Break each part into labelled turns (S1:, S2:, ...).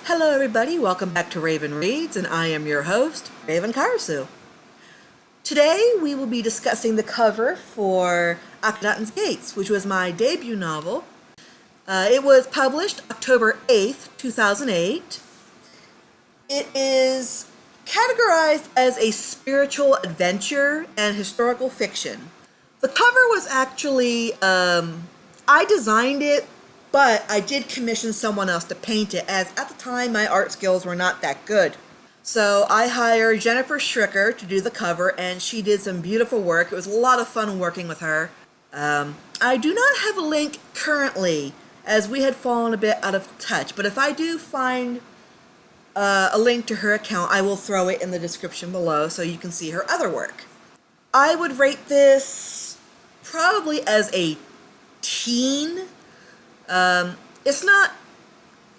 S1: Hello everybody, welcome back to Ravyn Reads, and I am your host, Ravyn Karasu. Today we will be discussing the cover for Akhetaten's Gates, which was my debut novel. It was published October 8th, 2008. It is categorized as a spiritual adventure and historical fiction. The cover was actually, I designed it, but I did commission someone else to paint it, as at the time my art skills were not that good. So I hired Jennifer Schricker to do the cover, and she did some beautiful work. It was a lot of fun working with her. I do not have a link currently, as we had fallen a bit out of touch, but if I do find a link to her account, I will throw it in the description below so you can see her other work. I would rate this probably as a teen. It's not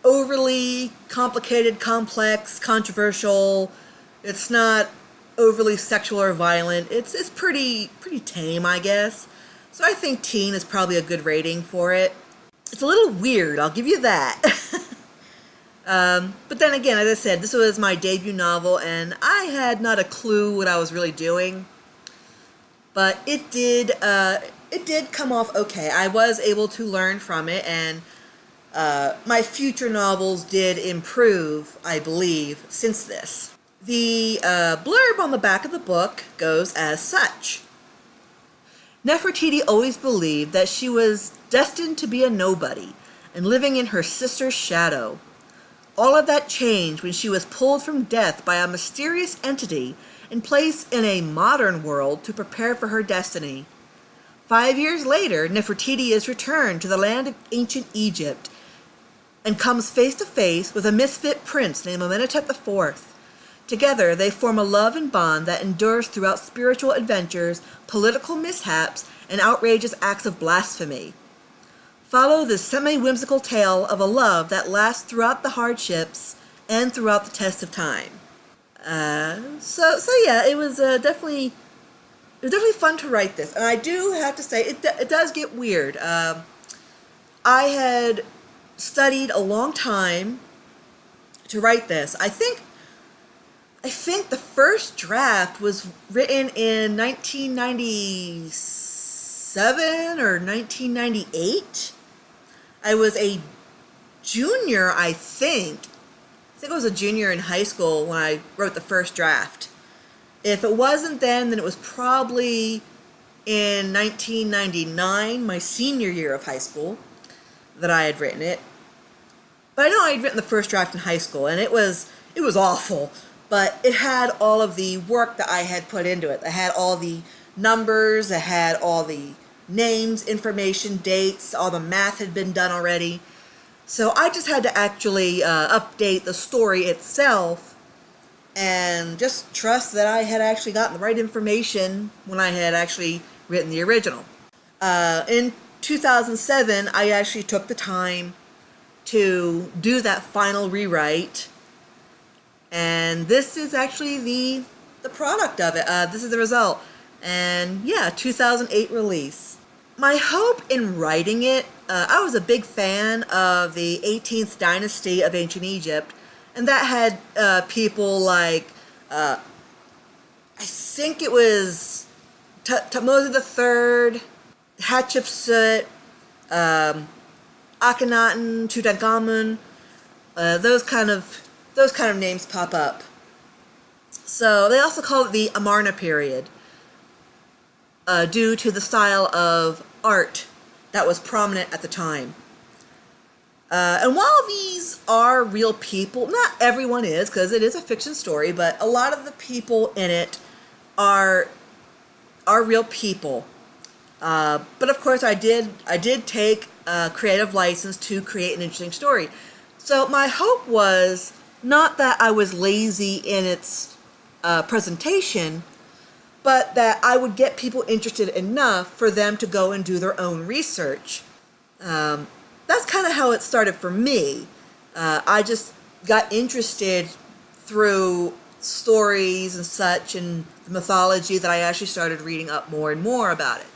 S1: overly complicated, complex, controversial. It's not overly sexual or violent. It's pretty tame, I guess. So I think teen is probably a good rating for it. It's a little weird, I'll give you that. But then again, as I said, this was my debut novel, and I had not a clue what I was really doing. But it did come off okay. I was able to learn from it, and my future novels did improve, I believe, since this. The blurb on the back of the book goes as such. Nefertiti always believed that she was destined to be a nobody and living in her sister's shadow. All of that changed when she was pulled from death by a mysterious entity and placed in a modern world to prepare for her destiny. 5 years later, Nefertiti is returned to the land of ancient Egypt and comes face to face with a misfit prince named Amenhotep IV. Together, they form a love and bond that endures throughout spiritual adventures, political mishaps, and outrageous acts of blasphemy. Follow this semi-whimsical tale of a love that lasts throughout the hardships and throughout the test of time. So yeah, it was definitely fun to write this, and I do have to say it does get weird. I had studied a long time to write this. I think the first draft was written in 1997 or 1998. I was a junior, I think I was a junior in high school when I wrote the first draft. If it wasn't then it was probably in 1999, my senior year of high school, that I had written it. But I know I had written the first draft in high school, and it was awful. But it had all of the work that I had put into it. It had all the numbers, it had all the names, information, dates, all the math had been done already. So I just had to actually update the story itself and just trust that I had actually gotten the right information when I had actually written the original. In 2007, I actually took the time to do that final rewrite, and this is actually the product of it. This is the result, and yeah, 2008 release. My hope in writing it, I was a big fan of the 18th dynasty of ancient Egypt, and that had people like, I think it was Thutmose III, Hatshepsut, Akhenaten, Tutankhamun, those kind of names pop up. So they also call it the Amarna period, due to the style of art that was prominent at the time. And while these are real people, not everyone is, because it is a fiction story, but a lot of the people in it are real people. But of course, I did take a creative license to create an interesting story. So my hope was not that I was lazy in its presentation, but that I would get people interested enough for them to go and do their own research. That's kind of how it started for me. I just got interested through stories and such, and the mythology, that I actually started reading up more and more about it.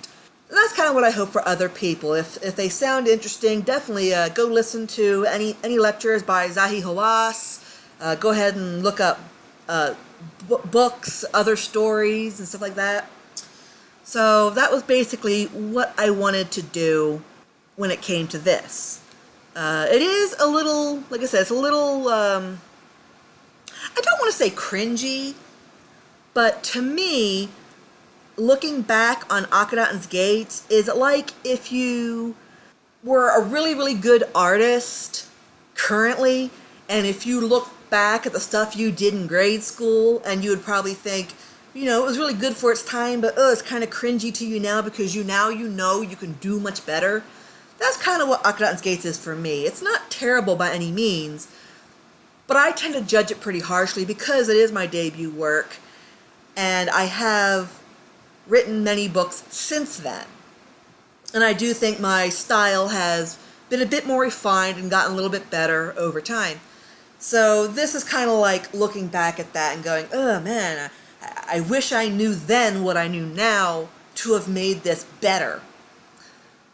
S1: And that's kind kind of what I hope for other people. If they sound interesting, definitely go listen to any lectures by Zahi Hawass. Go ahead and look up books, other stories, and stuff like that. So that was basically what I wanted to do when it came to this. It is a little, like I said, it's a little, I don't want to say cringy, but to me, looking back on Akhetaten's Gates is like if you were a really, really good artist currently, and if you look back at the stuff you did in grade school, and you would probably think, you know, it was really good for its time, but it's kind of cringy to you now because you know you can do much better. That's kind of what Akhetaten's Gates is for me. It's not terrible by any means, but I tend to judge it pretty harshly because it is my debut work, and I have written many books since then. And I do think my style has been a bit more refined and gotten a little bit better over time. So this is kind of like looking back at that and going, oh man, I wish I knew then what I knew now to have made this better.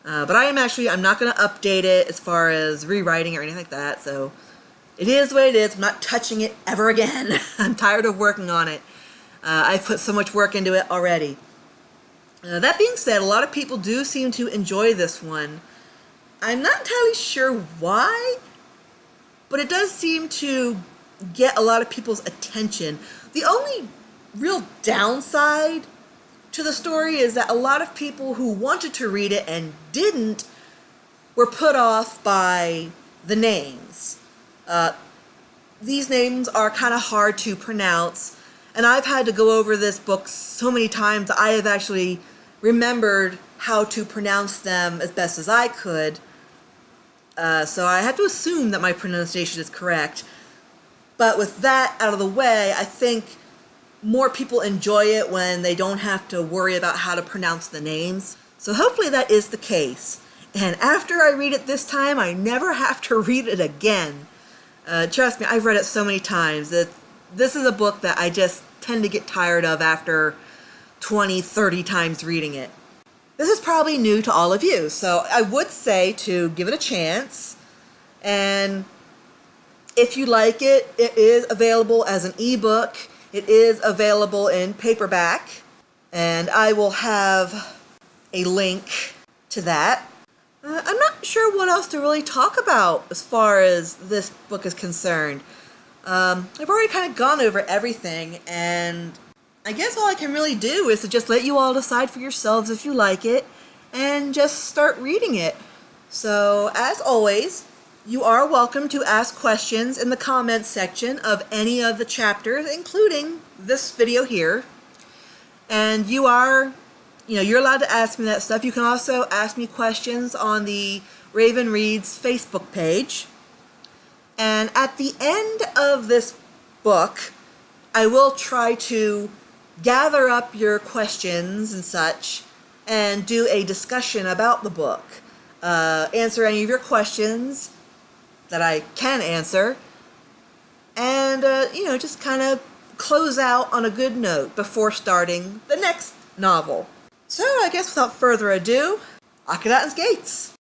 S1: But I'm not going to update it as far as rewriting or anything like that. So it is what it is. I'm not touching it ever again. I'm tired of working on it. I've put so much work into it already. That being said, a lot of people do seem to enjoy this one. I'm not entirely sure why, but it does seem to get a lot of people's attention. The only real downside to the story is that a lot of people who wanted to read it and didn't were put off by the names. These names are kind of hard to pronounce, and I've had to go over this book so many times I have actually remembered how to pronounce them as best as I could. So I have to assume that my pronunciation is correct. But with that out of the way, I think more people enjoy it when they don't have to worry about how to pronounce the names. So hopefully that is the case. And after I read it this time, I never have to read it again. Trust me, I've read it so many times that this is a book that I just tend to get tired of after 20, 30 times reading it. This is probably new to all of you, so I would say to give it a chance. And if you like it, it is available as an ebook. It is available in paperback, and I will have a link to that. I'm not sure what else to really talk about as far as this book is concerned. I've already kind of gone over everything, and I guess all I can really do is to just let you all decide for yourselves if you like it, and just start reading it. So, as always, you are welcome to ask questions in the comments section of any of the chapters, including this video here. And you're allowed to ask me that stuff. You can also ask me questions on the Ravyn Reads Facebook page. And at the end of this book, I will try to gather up your questions and such and do a discussion about the book. Answer any of your questions that I can answer, and just kind of close out on a good note before starting the next novel. So I guess without further ado, Akhetaten's Gates.